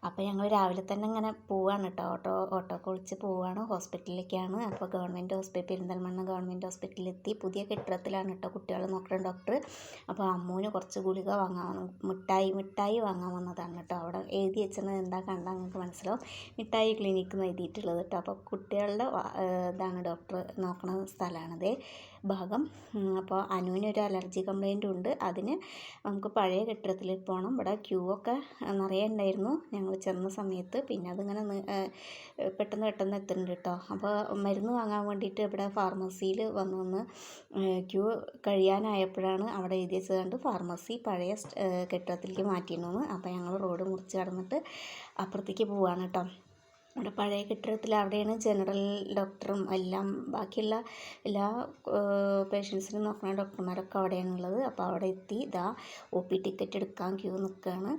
അപ്പോൾ ഞങ്ങൾ രാവിലെ തന്നെ ഇങ്ങനെ പോവാണ് കേട്ടോ, ഓട്ടോക്കെ വിളിച്ച് പോവാണ് ഹോസ്പിറ്റലിലേക്കാണ്. അപ്പോൾ പെരിന്തൽമണ്ണ ഗവൺമെൻറ് ഹോസ്പിറ്റലിലെത്തി. പുതിയ കെട്ടിടത്തിലാണ് കേട്ടോ കുട്ടികളെ നോക്കുന്ന ഡോക്ടർ. അപ്പോൾ അമ്മൂന് കുറച്ച് ഗുളിക വാങ്ങാൻ, മിഠായി വാങ്ങാൻ വന്നതാണ് കേട്ടോ. അവിടെ എഴുതി വെച്ചത് എന്താ കണ്ടാൽ നിങ്ങൾക്ക് മനസ്സിലാവും, മിഠായി ക്ലിനിക്ക് എന്ന് എഴുതിയിട്ടുള്ളത് കേട്ടോ. അപ്പോൾ കുട്ടികളുടെ ഇതാണ് ഡോക്ടർ നോക്കുന്ന സ്ഥലമാണതേ ഭാഗം. അപ്പോൾ അനുവിനൊരു അലർജി കംപ്ലൈൻറ്റും ഉണ്ട്. അതിന് നമുക്ക് പഴയ കെട്ടിടത്തിൽ പോകണം. ഇവിടെ ക്യൂ ഒക്കെ നിറയെ ഉണ്ടായിരുന്നു ഞങ്ങൾ ചെന്ന സമയത്ത്. പിന്നെ അതിങ്ങനെ പെട്ടെന്ന് എത്തുന്നുണ്ട് കേട്ടോ. അപ്പോൾ മരുന്ന് വാങ്ങാൻ വേണ്ടിയിട്ട് ഇവിടെ ഫാർമസിയിൽ വന്ന് ക്യൂ കഴിയാനായപ്പോഴാണ് അവിടെ എഴുതി വെച്ചത് കണ്ട് ഫാർമസി പഴയ കെട്ടിടത്തിലേക്ക് മാറ്റിയിരുന്നു. അപ്പോൾ ഞങ്ങൾ റോഡ് മുറിച്ച് കടന്നിട്ട് അപ്പുറത്തേക്ക് പോവാണ് കേട്ടോ. അവിടെ പഴയ കെട്ടിടത്തിൽ അവിടെയാണ് ജനറൽ ഡോക്ടറും എല്ലാം ബാക്കിയുള്ള എല്ലാ പേഷ്യൻസിനും നോക്കുന്ന ഡോക്ടർമാരൊക്കെ അവിടെയാണുള്ളത്. അപ്പോൾ അവിടെ എത്തി, ഇതാ OP ടിക്കറ്റ് എടുക്കാൻ ക്യൂ നിൽക്കുകയാണ്.